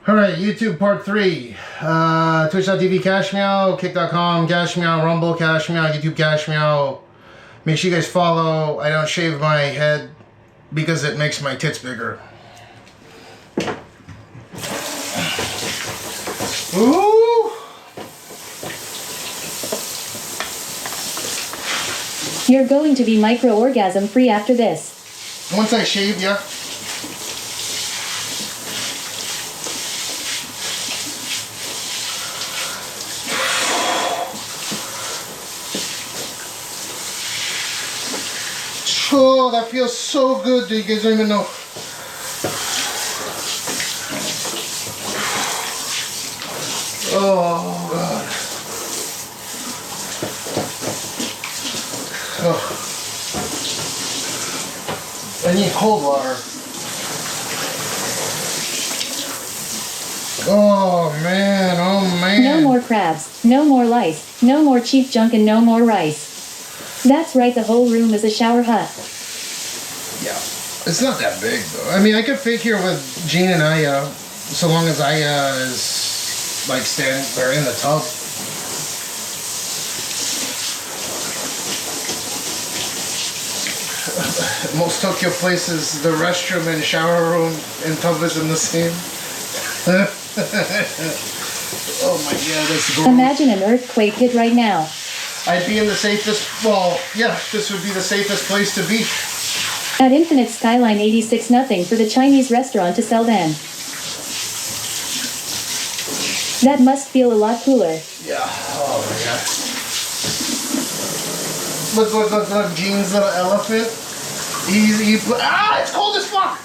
Alright, YouTube part 3. Twitch.tv Cashmeow, Kick.com Cashmeow, Rumble Cashmeow, YouTube Cashmeow. Make sure you guys follow. I don't shave my head because it makes my tits bigger. Ooh! You're going to be micro-orgasm free after this. Once I shave, yeah. Oh, that feels so good that you guys don't even know. Oh, God. Oh. I need cold water. Oh, man. Oh, man. No more crabs, no more lice, no more cheap junk, and no more rice. That's right, the whole room is a shower hut. Yeah, it's not that big though. I mean, I could fake here with Jean and Aya, so long as Aya is like standing or in the tub. Most Tokyo places, the restroom and shower room and tub is in the same. Oh my God, that's gross. Imagine an earthquake hit right now. I'd be in the safest, well, yeah, this would be the safest place to be. At Infinite Skyline 86 nothing for the Chinese restaurant to sell then. That must feel a lot cooler. Yeah, oh my God. Look, Jean's little elephant. It's cold as fuck!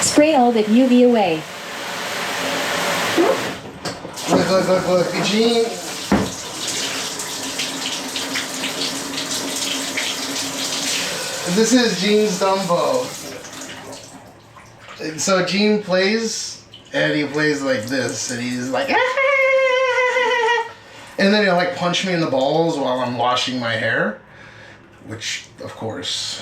Spray all that UV away. Look, Jean. This is Jean's Dumbo. And so Jean plays, and he plays like this, and he's like, ah! And then he'll like punch me in the balls while I'm washing my hair, which, of course,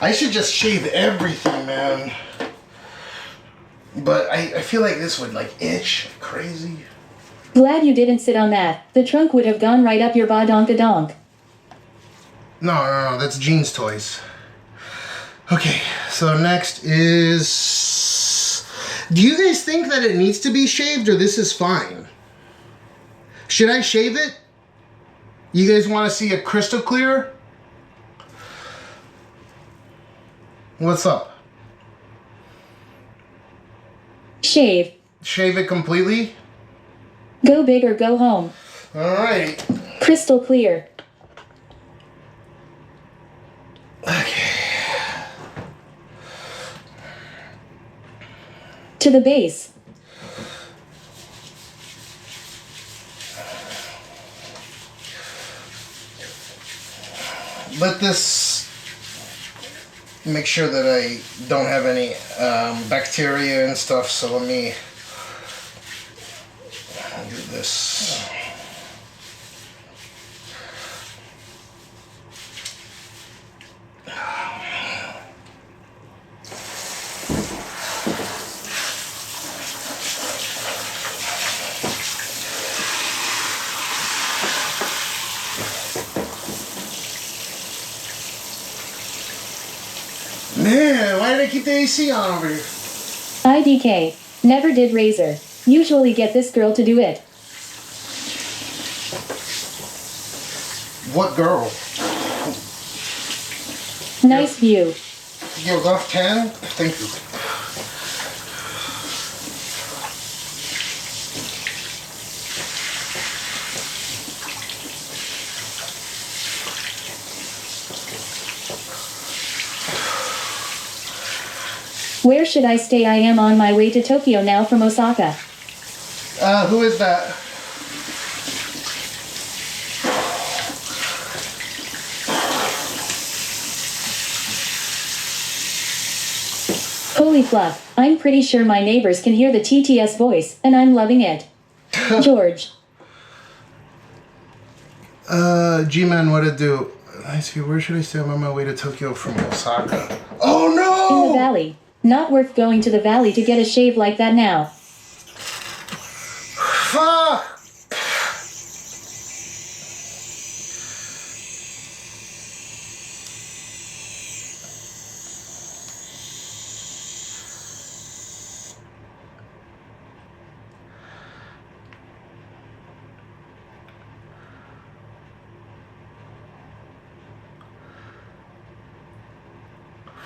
I should just shave everything, man. But I feel like this would like itch crazy. Glad you didn't sit on that. The trunk would have gone right up your ba-donk-a-donk. No, that's Jean's toys. Okay, so next is... Do you guys think that it needs to be shaved or this is fine? Should I shave it? You guys want to see it crystal clear? What's up? Shave. Shave it completely? Go big or go home. Alright. Crystal clear. Okay. To the base. Let this make sure that I don't have any bacteria and stuff, so let me do this. Man, why did I keep the AC on over here? IDK. Never did razor. Usually get this girl to do it. What girl? Nice view. You got 10? Thank you. Where should I stay? I am on my way to Tokyo now from Osaka. Who is that? Holy fluff, I'm pretty sure my neighbors can hear the TTS voice, and I'm loving it. George. G-Man, what to do? I see, where should I stay? I'm on my way to Tokyo from Osaka. Oh no! In the valley. Not worth going to the valley to get a shave like that now. Fuck!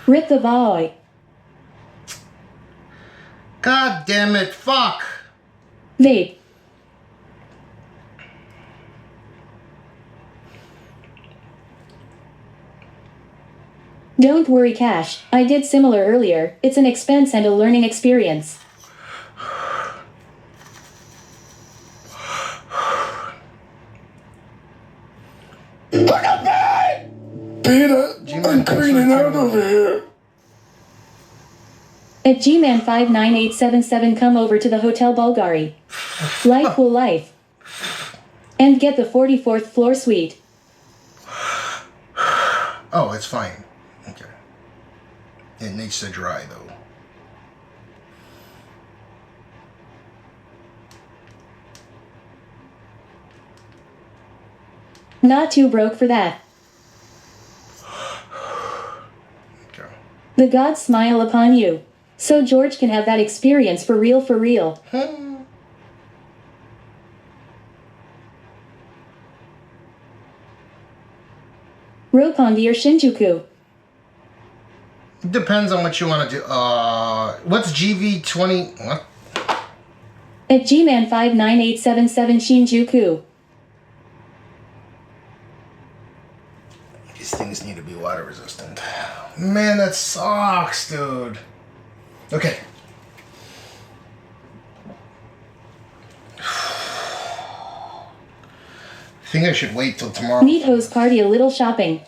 Rip the boy. God damn it, fuck! Vape. Don't worry, Cash. I did similar earlier. It's an expense and a learning experience. Peter, I'm cleaning out over here. At Gman59877 come over to the Hotel Bulgari. Life will life. And get the 44th floor suite. Oh, it's fine. Okay. It needs to dry, though. Not too broke for that. Okay. The gods smile upon you. So George can have that experience for real for real. Roppongi or Shinjuku? Depends on what you want to do. What's GV20? What? At Gman59877 Shinjuku. These things need to be water resistant. Man, that sucks, dude. Okay. I think I should wait till tomorrow. Meet host party a little shopping.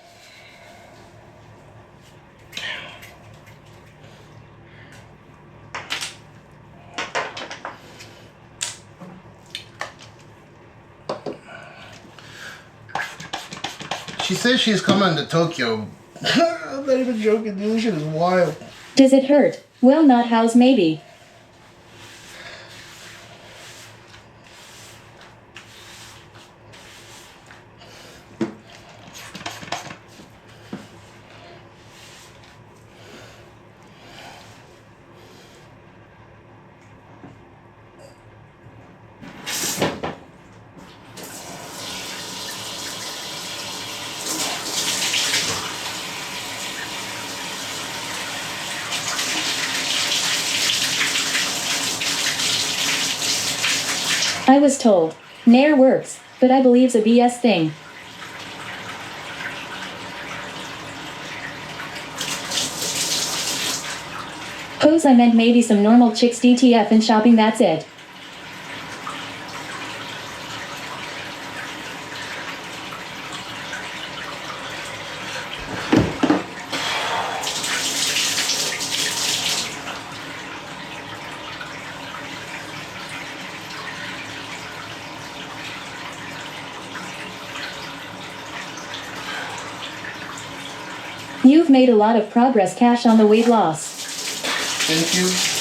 She says she's coming to Tokyo. I'm not even joking, dude. This shit is wild. Does it hurt? Well, not house maybe. I was told. Nair works, but I believe's a BS thing. Pose I meant maybe some normal chicks DTF and shopping, that's it. You've made a lot of progress, Cash, on the weight loss. Thank you.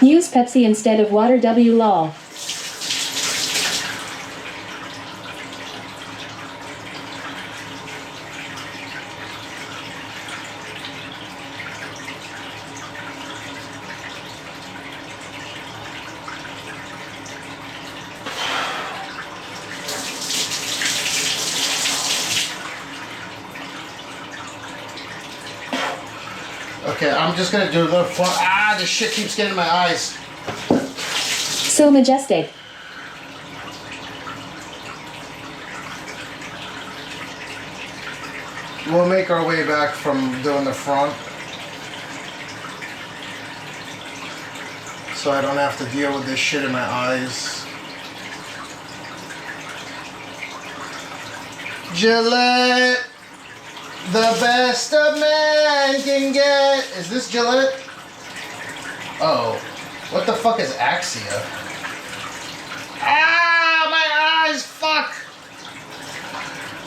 Use Pepsi instead of water, W law. Okay, I'm just gonna do the front. Ah, this shit keeps getting in my eyes. So majestic. We'll make our way back from doing the front. So I don't have to deal with this shit in my eyes. Gillette, the best a man can get. Is this Gillette? Oh, what the fuck is Axia?